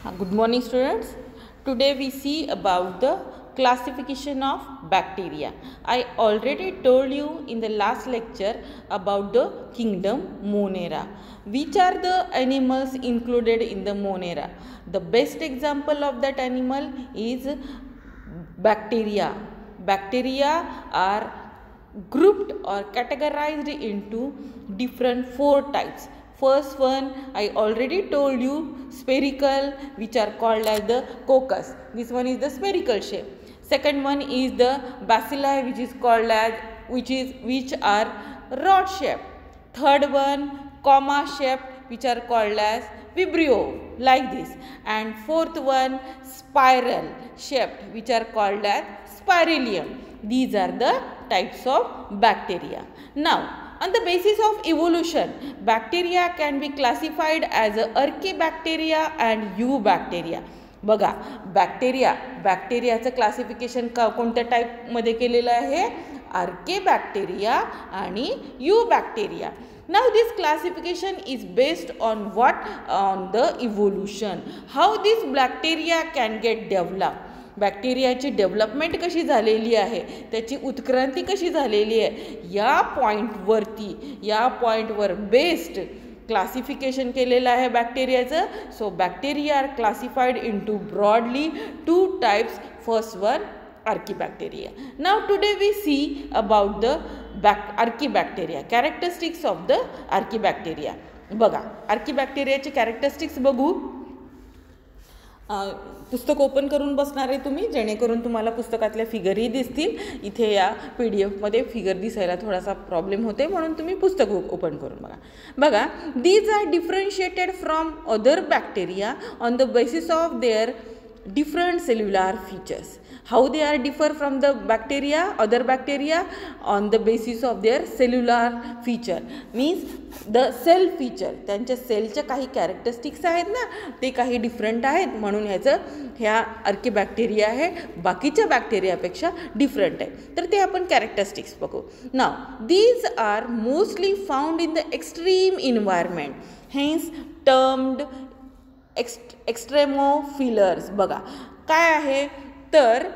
Good morning students. Today we see about the classification of bacteria. I already told you in the last lecture about the kingdom Monera. Which are the animals included in the Monera? The best example of that animal is bacteria. Bacteria are grouped or categorized into different four types. First one I already told you, spherical, which are called as the coccus. This one is the spherical shape. Second one is the bacilli, which is called as which are rod shaped. Third one comma shaped, which are called as vibrio, like this. And fourth one spiral shaped, which are called as spiralium. These are the types of bacteria. Now, on the basis of evolution, bacteria can be classified as Archaebacteria and Eubacteria. बघा, बॅक्टेरियाचं classification कोणत्या टाईपमध्ये केलेलं आहे? आर्केबॅक्टेरिया आणि यूबॅक्टेरिया. Now this classification is based on what? On the evolution. How this bacteria can get developed. बॅक्टेरियाची development कशी झालेली आहे, त्याची उत्क्रांती कशी झालेली आहे, या पॉईंटवर बेस्ड क्लासिफिकेशन केलेलं आहे बॅक्टेरियाचं. So bacteria are classified into broadly two types. First one archaebacteria. Now today we see about the archaebacteria, characteristics of the archaebacteria. बघा, आर्कीबॅक्टेरियाचे कॅरेक्टरिस्टिक्स बघू. पुस्तक ओपन करून बसणार आहे तुम्ही, जेणेकरून तुम्हाला पुस्तकातल्या फिगरही दिसतील. इथे या PDF फिगर दिसायला थोडासा प्रॉब्लेम होते, म्हणून तुम्ही पुस्तक ओपन करून बघा. These are differentiated from other bacteria on the basis of their different cellular features. How they are differ from the other bacteria? On the basis of their cellular feature. Means the cell feature, त्यांच्या सेलच्या काही characteristics आहेत ना, ते काही different आहेत, म्हणून ह्या आर्कीबॅक्टेरिया आहे बाकीच्या बॅक्टेरियापेक्षा डिफरंट आहे. तर ते आपण कॅरेक्टरिस्टिक्स बघू. Now these are mostly found in the extreme environment, hence termed extremophilers. बघा काय आहे तर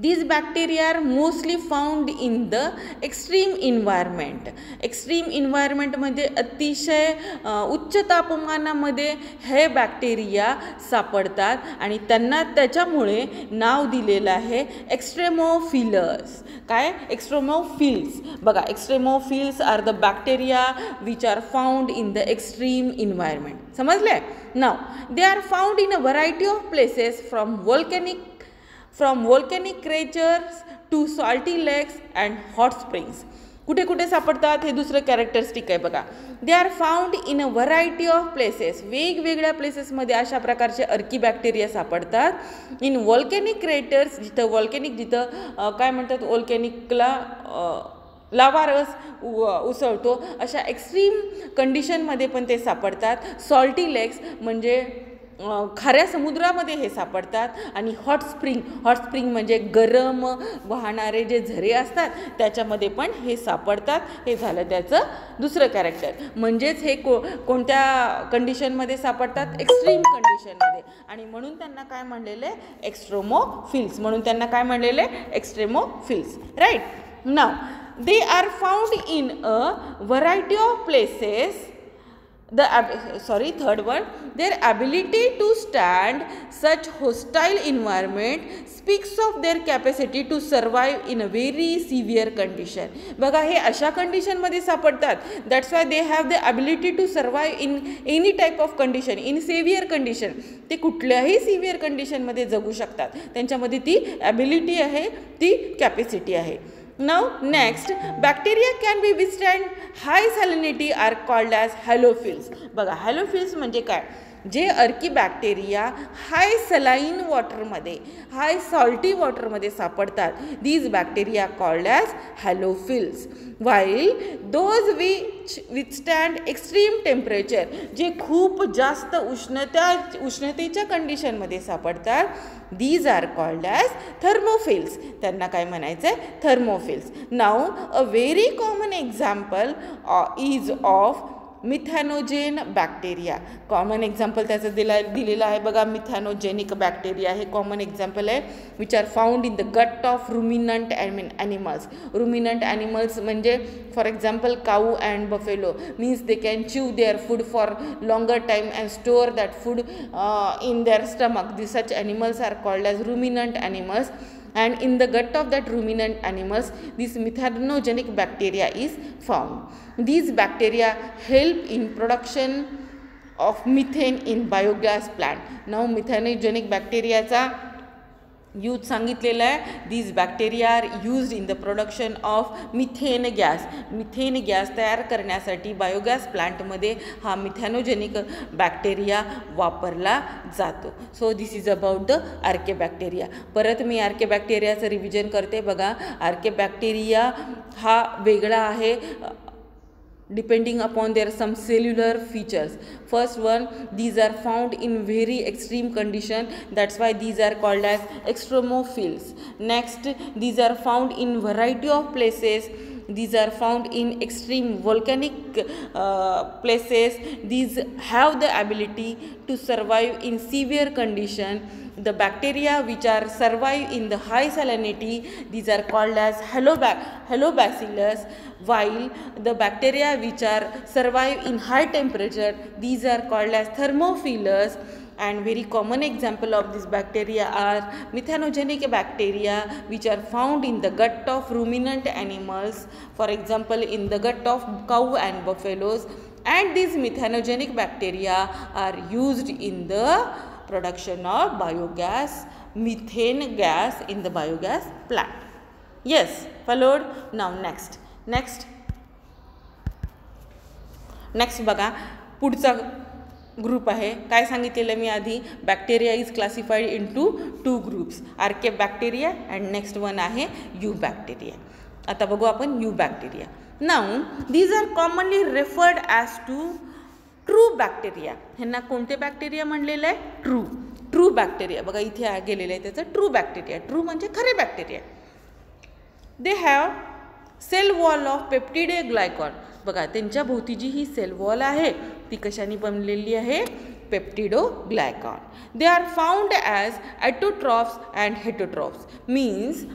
these bacteria are mostly found in the extreme environment. Extreme इन्व्हायरमेंटमध्ये अतिशय उच्च तापमानामध्ये हे बॅक्टेरिया सापडतात आणि त्यांना त्याच्यामुळे नाव दिलेलं आहे एक्स्ट्रेमोफिलर्स. काय? एक्स्ट्रेमोफिल्स. बघा, extremophiles are the bacteria which are found in the extreme environment. समजले? Now they are found in a variety of places from volcanic craters to salty lakes and hot springs. कुठे कुठे सापडतात हे दुसरं कॅरेक्टरिस्टिक आहे. बघा, दे are found in a variety of places. वेगवेगळ्या प्लेसेसमध्ये अशा प्रकारचे अर्कीबॅक्टेरिया सापडतात. इन व्हॉल्कॅनिक क्रेटर्स, जिथं काय म्हणतात, व्हॉल्कॅनिकला लावारस उसळतो, अशा एक्स्ट्रीम कंडिशनमध्ये पण ते सापडतात. सॉल्टी लेक्स म्हणजे खाऱ्या समुद्रामध्ये हे सापडतात. आणि हॉट स्प्रिंग म्हणजे गरम वाहणारे जे झरे असतात त्याच्यामध्ये पण हे सापडतात. हे झालं त्याचं दुसरं कॅरेक्टर. म्हणजेच हे कोणत्या कंडिशनमध्ये सापडतात? एक्स्ट्रीम कंडिशनमध्ये. आणि म्हणून त्यांना काय म्हणलेले? Extremophiles. Right. Now they are found in a variety of places. Third one, their ability to stand such hostile environment speaks of their capacity to survive in a very severe condition. बघा, हे अशा कंडिशनमध्ये सापडतात. That's why they have the ability to survive in any type of condition. In severe condition, ते कुठल्याही severe कंडिशनमध्ये जगू शकतात. त्यांच्यामध्ये ती ॲबिलिटी आहे, ती कॅपॅसिटी आहे. Now next, bacteria can be withstand high salinity are called as halophils. बघा, हॅलोफिल्स म्हणजे काय? जे अर्कीबॅक्टेरिया हाय सलाईन वॉटरमध्ये, हाय सॉल्टी वॉटरमध्ये सापडतात, these bacteria called as halophiles. While those which withstand extreme temperature, जे खूप जास्त उष्णतेच्या कंडिशनमध्ये सापडतात, these are called as thermophiles. त्यांना काय म्हणायचं आहे? Thermophiles. Now a very common example is of methanogen bacteria. Common example त्याचं दिलेलं आहे बघा. मिथॅनोजेनिक बॅक्टेरिया हे कॉमन एक्झाम्पल आहे which are found in the gut of ruminant animals. Ruminant animals म्हणजे for example cow and buffalo means they can chew their food for longer time and store that food in their stomach. Such animals are called as ruminant animals, and in the gut of that ruminant animals this methanogenic bacteria is found. These bacteria help in production of methane in biogas plant. Now methanogenic bacteria चा use सांगितलेलं आहे. These bacteria are used in the production of methane gas. Methane gas तयार करण्यासाठी biogas प्लांटमध्ये हा methanogenic bacteria वापरला जातो. So this is about the archaebacteria. परत मी आर्केबॅक्टेरियाचं रिव्हिजन करते बघा. आर्केबॅक्टेरिया हा वेगळा आहे depending upon their some cellular features. First one, these are found in very extreme condition, that's why these are called as extremophils. Next, these are found in variety of places. These are found in extreme volcanic places. These have the ability to survive in severe condition. The bacteria which are survive in the high salinity, these are called as halobacillus, while the bacteria which are survive in high temperature, these are called as thermophilus. And very common example of this bacteria are methanogenic bacteria which are found in the gut of ruminant animals, for example in the gut of cow and buffaloes. And these methanogenic bacteria are used in the production of biogas, methane gas in the biogas plant. Yes, followed. Now next बघा पुढचा group आहे. काय सांगितलेलं मी आधी. Bacteria is classified into 2 groups, archaebacteria and next one आहे eubacteria. आता बघू आपण eubacteria. Now these are commonly referred as to true bacteria. ह्यांना कोणते बॅक्टेरिया म्हणलेलं आहे. True bacteria. बघा इथे गेलेलं आहे त्याचं ट्रू बॅक्टेरिया. ट्रू म्हणजे खरे bacteria. They have cell wall of peptidoglycan. बघा त्यांच्या भोवती जी ही सेल वॉल आहे ती कशाने बनलेली आहे. Peptidoglycan. They are found as autotrophs and heterotrophs. Means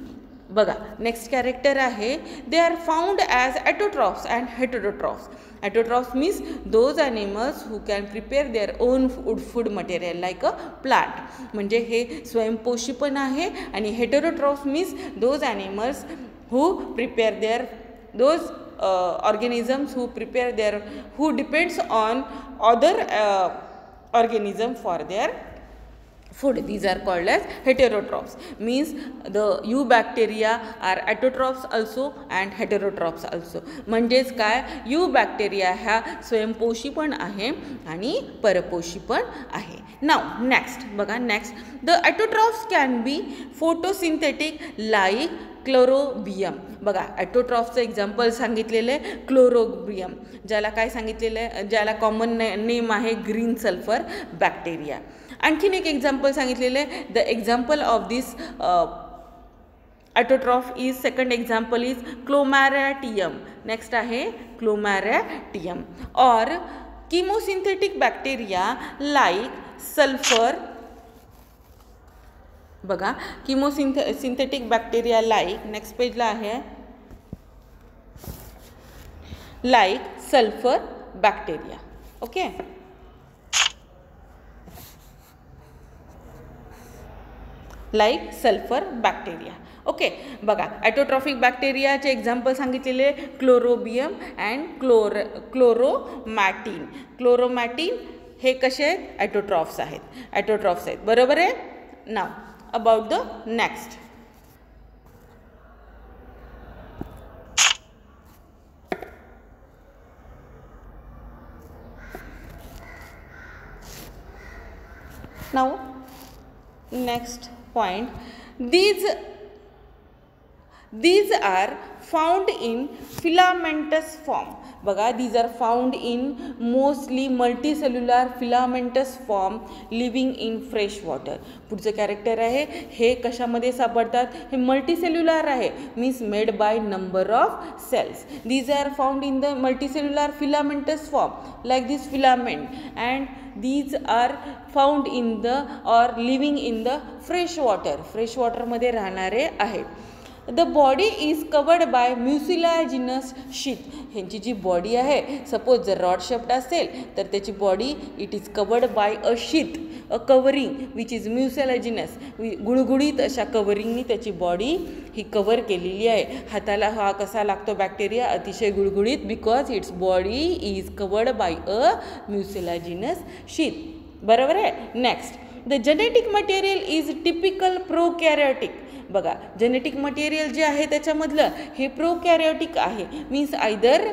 बघा नेक्स्ट कॅरेक्टर आहे. They are found as autotrophs and heterotrophs. Autotrophs means those animals who can prepare their own food material like a plant. म्हणजे हे स्वयंपोषी पण आहे. आणि heterotrophs means those animals who prepare their organisms who depends on other organism for their food. These are called as heterotrophs. Means the eubacteria are autotrophs also and heterotrophs also. म्हणजेच काय eubacteria ह्या स्वयंपोषी पण आहे आणि परपोषी पण आहे. Now next बघा. Next the autotrophs can be photosynthetic like Chlorobium. बघा ॲटोट्रॉफचं एक्झाम्पल सांगितलेलं आहे क्लोरोबियम, ज्याला काय सांगितलेलं आहे, ज्याला कॉमन नेम आहे ग्रीन सल्फर बॅक्टेरिया. आणखीन एक एक्झाम्पल सांगितलेलं आहे. The example of this autotroph is second example is Chromatium. Next आहे क्लोमॅरॅटियम. और किमोसिंथेटिक बॅक्टेरिया लाईक सल्फर. बघा सिंथेटिक बॅक्टेरिया लाईक नेक्स्ट पेजला आहे like sulphur bacteria. Okay. Like sulphur bacteria. Okay. बघा ॲटोट्रॉफिक बॅक्टेरियाचे एक्झाम्पल सांगितलेले क्लोरोबियम अँड क्लोरोमॅटिन. क्लोरोमॅटिन हे कसे आहेत ॲटोट्रॉफ्स आहेत. बरोबर आहे. Now about the next. Now next point, these are found in filamentous form. बघा, these are found in mostly multicellular filamentous form living in fresh water. पुढचं character आहे, हे कशामध्ये सापडतात, हे मल्टीसेल्युलर आहे, means made by number of cells. these are found in the multicellular filamentous form like this filament, and these are found in the or living in the fresh water. Fresh वॉटरमध्ये राहणारे आहेत. The body is covered by mucilaginous sheath. ह्यांची जी body आहे, suppose जर rod shaped असेल तर त्याची body it is covered by a sheath, a covering which is mucilaginous. गुळगुळीत अशा कवरिंगनी त्याची बॉडी ही कवर केलेली आहे. हाताला हा कसा लागतो बॅक्टेरिया, अतिशय गुळगुळीत, because its body is covered by a mucilaginous sheath. बरोबर आहे. Next, the genetic material is typical prokaryotic. बघा, जेनेटिक मटेरियल जे आहे त्याच्यामधलं हे प्रोकॅरियोटिक आहे, मीन्स आयदर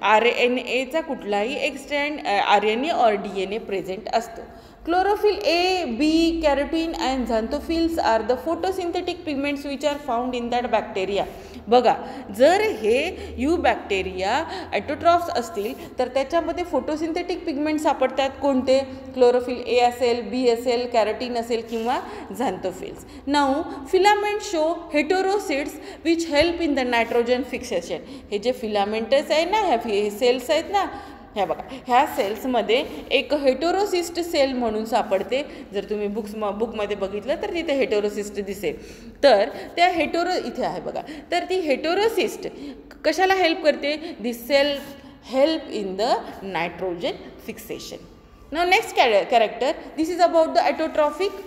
RNAचा कुठलाही एक स्ट्रँड RNA और DNA प्रेझेंट असतो. Chlorophyll A, B, carotene and xanthophylls are the photosynthetic pigments which are found in that bacteria. बघा, जर हे यू बॅक्टेरिया ॲटोट्रॉफ्स असतील तर त्याच्यामध्ये फोटोसिंथेटिक पिगमेंट सापडतात. कोणते? क्लोरोफिल ए असेल, बी असेल, कॅरोटीन असेल किंवा xanthophylls. Now filament show heterocysts which help in the nitrogen fixation. हे जे फिलामेंटस आहे ना, ह्या सेल्स आहेत ना, ह्या बघा, ह्या सेल्समध्ये एक हेटेरोसिस्ट सेल म्हणून सापडते. जर तुम्ही बुकमध्ये बघितलं तर तिथे हेटेरोसिस्ट दिसेल. तर त्या इथे आहे बघा, तर ती हेटेरोसिस्ट कशाला हेल्प करते? This cell help in the nitrogen fixation. Now next character, this is about the autotrophic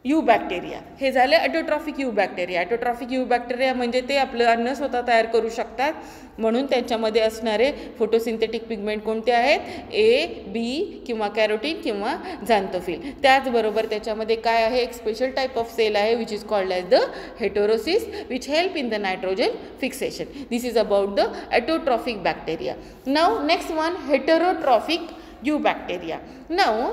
eubacteria. हे झाले autotrophic eubacteria. Autotrophic eubacteria म्हणजे ते आपलं अन्न स्वतः तयार करू शकतात, म्हणून त्यांच्यामध्ये असणारे फोटोसिंथेटिक पिगमेंट कोणते आहेत? ए, बी किंवा कॅरोटीन किंवा झॅन्थोफिल. त्याचबरोबर त्याच्यामध्ये काय आहे? एक स्पेशल टाईप ऑफ सेल आहे which is called as the heterosis which help in the nitrogen fixation. This is about the autotrophic bacteria. Now next one, heterotrophic eubacteria. Now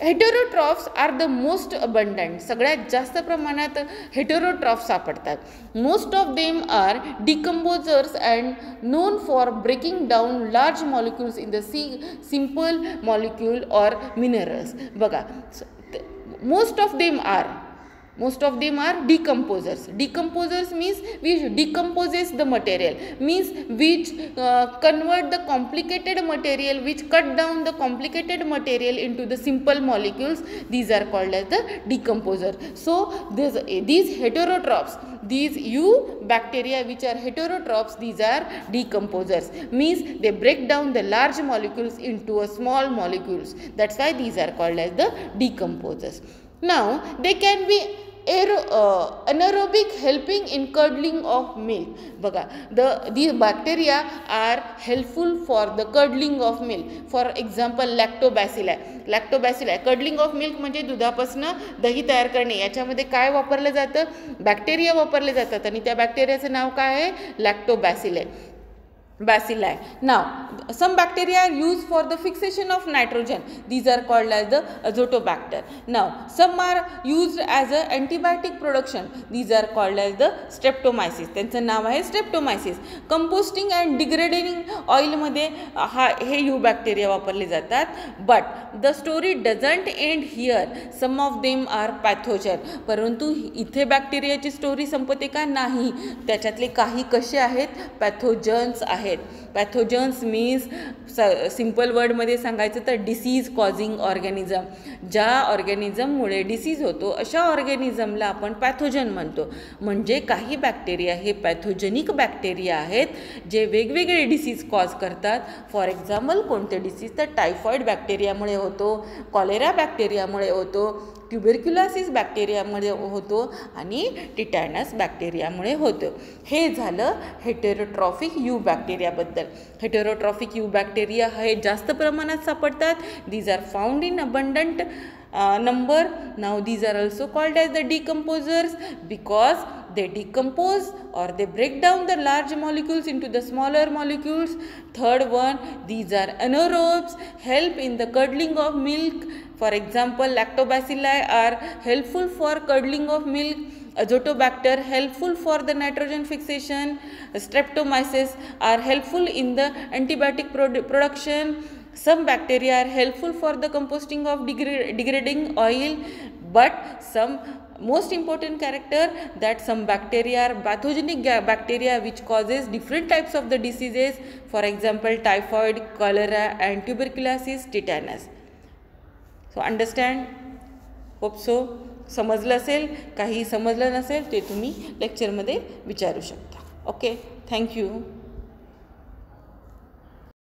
heterotrophs are the most abundant. सगळ्यात जास्त प्रमाणात heterotrophs सापडतात. Most of them are decomposers and known for breaking down large molecules in the simple molecule और minerals. बघा, most of them are decomposers. Decomposers means which decomposes the material, means which convert the complicated material, which cut down the complicated material into the simple molecules. These are called as the decomposer. So these heterotrophs, these you bacteria which are heterotrophs, these are decomposers, means they break down the large molecules into a small molecules. That's why these are called as the decomposers. Now they can be anaerobic, helping in curdling of milk. बघा, these bacteria are helpful for the curdling of milk. For example, lactobacilli. curdling of milk म्हणजे दुधापासून दही तयार करणे. याच्यामध्ये काय वापरलं जातं? बॅक्टेरिया वापरले जातात, आणि त्या बॅक्टेरियाचं नाव काय आहे? लॅक्टोबॅसिली. Now, some bacteria are used for the fixation of nitrogen. These are called as the azotobacter. Now, some are used as a antibiotic production. These are called as the streptomyces. त्यांचं नाव आहे streptomyces. Composting and degrading oil मध्ये हे you bacteria वापरले जातात. But the story doesn't end here. Some of them are pathogen. परंतु इथे बॅक्टेरियाची story संपते का? नाही. त्याच्यातले काही कसे आहेत? पॅथोजन्स आहेत. पॅथोजन्स मीन्स सिम्पल वर्डमध्ये सांगायचं तर डिसीज कॉझिंग ऑर्गॅनिझम. ज्या ऑर्गॅनिझममुळे डिसीज होतो अशा ऑर्गॅनिझमला आपण पॅथोजन म्हणतो. म्हणजे काही बॅक्टेरिया हे पॅथोजेनिक बॅक्टेरिया आहेत जे वेगवेगळे डिसीज कॉज करतात. फॉर एक्झाम्पल, कोणते डिसीज? तर टायफॉईड बॅक्टेरियामुळे होतो, कॉलेरा बॅक्टेरियामुळे होतो, ट्युबरक्युलोसिस बॅक्टेरियामुळे होतो आणि टिटॅनस बॅक्टेरियामुळे होतो. हे झालं हेटेरोट्रॉफिक यू बॅक्टेरियाबद्दल. हेटेरोट्रॉफिक यू बॅक्टेरिया हे जास्त प्रमाणात सापडतात. These are found in abundant number. Now these are also called as the decomposers because they decompose or they break down the large molecules into the smaller molecules. Third one, these are anaerobes, help in the curdling of milk. For example, lactobacilli are helpful for curdling of milk. Azotobacter helpful for the nitrogen fixation. Streptomyces are helpful in the antibiotic production. Some bacteria are helpful for the composting of degrading oil, but some most important character that some bacteria are pathogenic bacteria which causes different types of the diseases, for example typhoid, cholera and tuberculosis, tetanus. So understand, hope so समजलं असेल. काही समजलं नसेल ते तुम्ही लेक्चरमध्ये विचारू शकता. Okay, thank you.